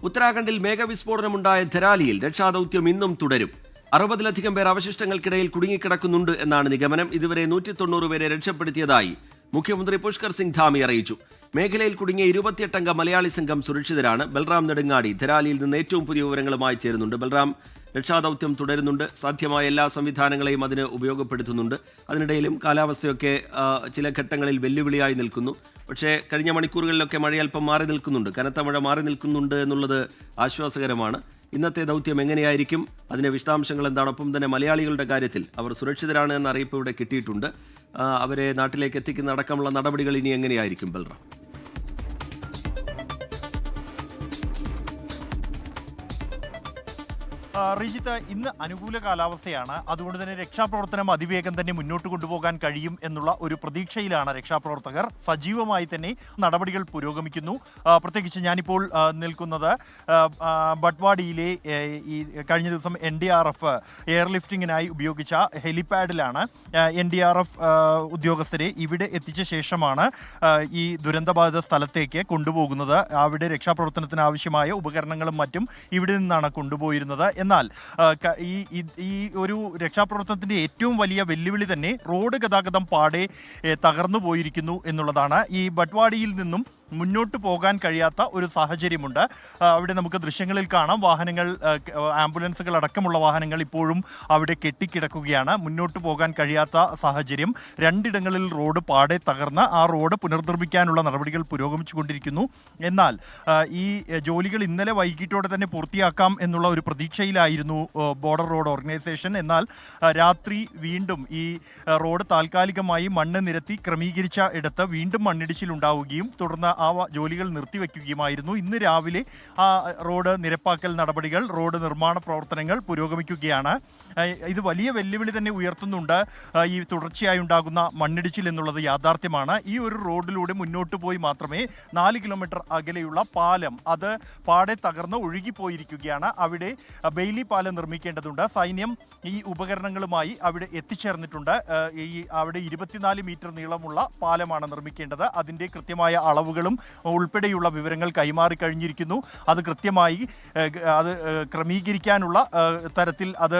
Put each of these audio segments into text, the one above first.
ഉത്തരാഖണ്ഡിൽ മേഘവിസ്ഫോടനമുണ്ടായ ധരാലിയിൽ രക്ഷാദൌത്യം ഇന്നും തുടരും. 60-ലധികം പേർ അവശിഷ്ടങ്ങൾക്കിടയിൽ കുടുങ്ങിക്കിടക്കുന്നുണ്ട് എന്നാണ് നിഗമനം. ഇതുവരെ 190 പേരെ രക്ഷപ്പെടുത്തിയതായി മുഖ്യമന്ത്രി പുഷ്കർ സിംഗ് ധാമി അറിയിച്ചു. മേഖലയിൽ കുടുങ്ങിയ 28-അംഗ മലയാളി സംഘം സുരക്ഷിതരാണ്. ബൽറാം നെടുങ്ങാടി ധരാലിയിൽ നിന്ന് ഏറ്റവും പുതിയ വിവരങ്ങളുമായി ചേരുന്നുണ്ട്. ബൽറാം, രക്ഷാദൌത്യം തുടരുന്നുണ്ട്. സാധ്യമായ എല്ലാ സംവിധാനങ്ങളെയും അതിന് ഉപയോഗപ്പെടുത്തുന്നുണ്ട്. അതിനിടയിലും കാലാവസ്ഥയൊക്കെ ചില ഘട്ടങ്ങളിൽ വെല്ലുവിളിയായി നിൽക്കുന്നു. പക്ഷേ കഴിഞ്ഞ മണിക്കൂറുകളിലൊക്കെ മഴ അല്പം മാറി നിൽക്കുന്നുണ്ട്. കനത്ത മഴ മാറി നിൽക്കുന്നുണ്ട് എന്നുള്ളത് ആശ്വാസകരമാണ്. ഇന്നത്തെ ദൗത്യം എങ്ങനെയായിരിക്കും, അതിന്റെ വിശദാംശങ്ങൾ എന്താണ്? ഒപ്പം തന്നെ മലയാളികളുടെ കാര്യത്തിൽ അവർ സുരക്ഷിതരാണ് എന്ന അറിയിപ്പ് ഇവിടെ കിട്ടിയിട്ടുണ്ട്. അവരെ നാട്ടിലേക്ക് എത്തിക്കുന്ന അടക്കമുള്ള നടപടികൾ ഇനി എങ്ങനെയായിരിക്കും ബൽറാം? റിജിത്ത്, ഇന്ന് അനുകൂല കാലാവസ്ഥയാണ്. അതുകൊണ്ട് തന്നെ രക്ഷാപ്രവർത്തനം അതിവേഗം തന്നെ മുന്നോട്ട് കൊണ്ടുപോകാൻ കഴിയും എന്നുള്ള ഒരു പ്രതീക്ഷയിലാണ് രക്ഷാപ്രവർത്തകർ. സജീവമായി തന്നെ നടപടികൾ പുരോഗമിക്കുന്നു. പ്രത്യേകിച്ച് ഞാനിപ്പോൾ നിൽക്കുന്നത് ബട്ട്വാഡിയിലെ ഈ കഴിഞ്ഞ ദിവസം NDRF എയർലിഫ്റ്റിങ്ങിനായി ഉപയോഗിച്ച ഹെലിപാഡിലാണ്. NDRF ഉദ്യോഗസ്ഥരെ ഇവിടെ എത്തിച്ച ശേഷമാണ് ഈ ദുരന്തബാധിത സ്ഥലത്തേക്ക് കൊണ്ടുപോകുന്നത്. അവിടെ രക്ഷാപ്രവർത്തനത്തിന് ആവശ്യമായ ഉപകരണങ്ങളും മറ്റും ഇവിടെ നിന്നാണ് കൊണ്ടുപോയിരുന്നത്. എന്നാൽ ഈ ഒരു രക്ഷാപ്രവർത്തനത്തിന്റെ ഏറ്റവും വലിയ വെല്ലുവിളി തന്നെ റോഡ് ഗതാഗതം പാടെ തകർന്നു പോയിരിക്കുന്നു എന്നുള്ളതാണ്. ഈ ബട്ട്വാഡിയിൽ നിന്നും മുന്നോട്ട് പോകാൻ കഴിയാത്ത ഒരു സാഹചര്യമുണ്ട്. അവിടെ നമുക്ക് ദൃശ്യങ്ങളിൽ കാണാം, വാഹനങ്ങൾ, ആംബുലൻസുകൾ അടക്കമുള്ള വാഹനങ്ങൾ ഇപ്പോഴും അവിടെ കെട്ടിക്കിടക്കുകയാണ്. മുന്നോട്ട് പോകാൻ കഴിയാത്ത സാഹചര്യം. രണ്ടിടങ്ങളിൽ റോഡ് പാടെ തകർന്ന് ആ റോഡ് പുനർനിർമ്മിക്കാനുള്ള നടപടികൾ പുരോഗമിച്ചുകൊണ്ടിരിക്കുന്നു. എന്നാൽ ഈ ജോലികൾ ഇന്നലെ വൈകിട്ടോടെ തന്നെ പൂർത്തിയാക്കാം എന്നുള്ള ഒരു പ്രതീക്ഷയിലായിരുന്നു ബോർഡർ റോഡ് ഓർഗനൈസേഷൻ. എന്നാൽ രാത്രി വീണ്ടും ഈ റോഡ് താൽക്കാലികമായി മണ്ണ് നിരത്തി ക്രമീകരിച്ച ഇടത്ത് വീണ്ടും മണ്ണിടിച്ചിലുണ്ടാവുകയും തുടർന്ന് ആ ജോലികൾ നിർത്തിവെക്കുകയുമായിരുന്നു. ഇന്ന് രാവിലെ ആ റോഡ് നിരപ്പാക്കൽ നടപടികൾ, റോഡ് നിർമ്മാണ പ്രവർത്തനങ്ങൾ പുരോഗമിക്കുകയാണ്. ഇത് വലിയ വെല്ലുവിളി തന്നെ ഉയർത്തുന്നുണ്ട്. ഈ തുടർച്ചയായി ഉണ്ടാകുന്ന മണ്ണിടിച്ചിൽ എന്നുള്ളത് യാഥാർത്ഥ്യമാണ്. ഈ ഒരു റോഡിലൂടെ മുന്നോട്ട് പോയി മാത്രമേ 4 കിലോമീറ്റർ അകലെയുള്ള പാലം അത് പാടെ തകർന്ന് ഒഴുകിപ്പോയിരിക്കുകയാണ്. അവിടെ ബെയിലി പാലം നിർമ്മിക്കേണ്ടതുണ്ട്. സൈന്യം ഈ ഉപകരണങ്ങളുമായി അവിടെ എത്തിച്ചേർന്നിട്ടുണ്ട്. അവിടെ 24 മീറ്റർ നീളമുള്ള പാലമാണ് നിർമ്മിക്കേണ്ടത്. അതിൻ്റെ കൃത്യമായ അളവുകളും ഉൾപ്പെടെയുള്ള വിവരങ്ങൾ കൈമാറി കഴിഞ്ഞിരിക്കുന്നു. അത് കൃത്യമായി അത് ക്രമീകരിക്കാനുള്ള തരത്തിൽ അത്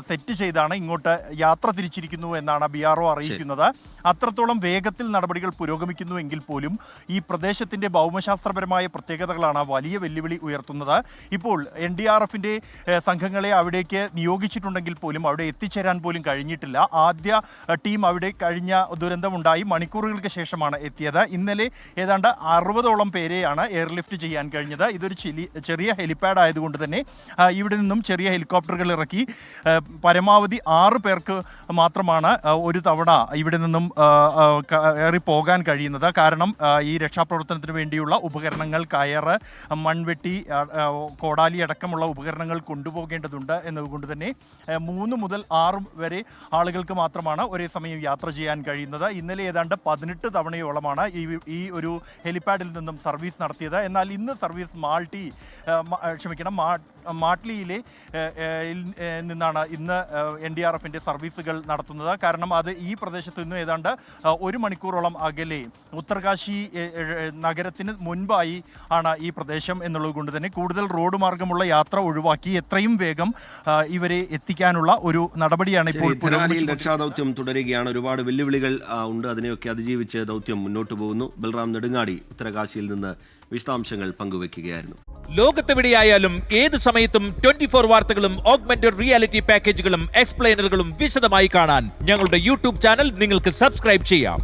സെറ്റ് ചെയ്താണ് ഇങ്ങോട്ട് യാത്ര തിരിച്ചിരിക്കുന്നു എന്നാണ് BRO അറിയിക്കുന്നത്. അത്രത്തോളം വേഗത്തിൽ നടപടികൾ പുരോഗമിക്കുന്നു എങ്കിൽ പോലും ഈ പ്രദേശത്തിൻ്റെ ഭൗമശാസ്ത്രപരമായ പ്രത്യേകതകളാണ് വലിയ വെല്ലുവിളി ഉയർത്തുന്നത്. ഇപ്പോൾ NDRFിൻ്റെ സംഘങ്ങളെ അവിടേക്ക് നിയോഗിച്ചിട്ടുണ്ടെങ്കിൽ പോലും അവിടെ എത്തിച്ചേരാൻ പോലും കഴിഞ്ഞിട്ടില്ല. ആദ്യ ടീം അവിടെ കഴിഞ്ഞ ദുരന്തമുണ്ടായി മണിക്കൂറുകൾക്ക് ശേഷമാണ് എത്തിയത്. ഇന്നലെ ഏതാണ്ട് 60ഓളം പേരെയാണ് എയർലിഫ്റ്റ് ചെയ്യാൻ കഴിഞ്ഞത്. ഇതൊരു ചെറിയ ഹെലിപാഡ് ആയതുകൊണ്ട് തന്നെ ഇവിടെ നിന്നും ചെറിയ ഹെലികോപ്റ്ററുകൾ ഇറക്കി പരമാവധി 6 പേർക്ക് മാത്രമാണ് ഒരു തവണ ഇവിടെ നിന്നും കയറി പോകാൻ കഴിയുന്നത്. കാരണം ഈ രക്ഷാപ്രവർത്തനത്തിന് വേണ്ടിയുള്ള ഉപകരണങ്ങൾ, കയറ്, മൺവെട്ടി, കോടാലി അടക്കമുള്ള ഉപകരണങ്ങൾ കൊണ്ടുപോകേണ്ടതുണ്ട് എന്നതുകൊണ്ട് തന്നെ 3 മുതൽ 6 വരെ ആളുകൾക്ക് മാത്രമാണ് ഒരേ സമയം യാത്ര ചെയ്യാൻ കഴിയുന്നത്. ഇന്നലെ ഏതാണ്ട് 18 തവണയോളമാണ് ഈ ഒരു ഹെലിപാഡിൽ നിന്നും സർവീസ് നടത്തിയത്. എന്നാൽ ഇന്ന് സർവീസ് മാട്ലിയിലെ നിന്നാണ് ഇന്ന് NDRFിൻ്റെ സർവീസുകൾ നടത്തുന്നത്. കാരണം അത് ഈ പ്രദേശത്ത് നിന്ന് ഏതാണ്ട് 1 മണിക്കൂറോളം അകലെ ഉത്തർകാശി നഗരത്തിന് മുൻപായി ആണ് ഈ പ്രദേശം എന്നുള്ളത് കൊണ്ട് തന്നെ കൂടുതൽ റോഡ് മാർഗമുള്ള യാത്ര ഒഴിവാക്കി എത്രയും വേഗം ഇവരെ എത്തിക്കാനുള്ള ഒരു നടപടിയാണ് ഇപ്പോൾ. രക്ഷാദൗത്യം തുടരുകയാണ്. ഒരുപാട് വെല്ലുവിളികൾ ഉണ്ട്. അതിനെയൊക്കെ അതിജീവിച്ച് ദൗത്യം മുന്നോട്ട് പോകുന്നു. ബൽറാം നെടുങ്ങാടി ഉത്തരകാശിയിൽ നിന്ന് വിശദാംശങ്ങൾ പങ്കുവയ്ക്കുകയായിരുന്നു. ലോകത്തെവിടെയായാലും ഏത് സമയത്തും 24 വാർത്തകളും ഓഗ്മെന്റഡ് റിയാലിറ്റി പാക്കേജുകളും എക്സ്പ്ലെയിനറുകളും വിശദമായി കാണാൻ ഞങ്ങളുടെ YouTube ചാനൽ നിങ്ങൾക്ക് സബ്സ്ക്രൈബ് ചെയ്യാം.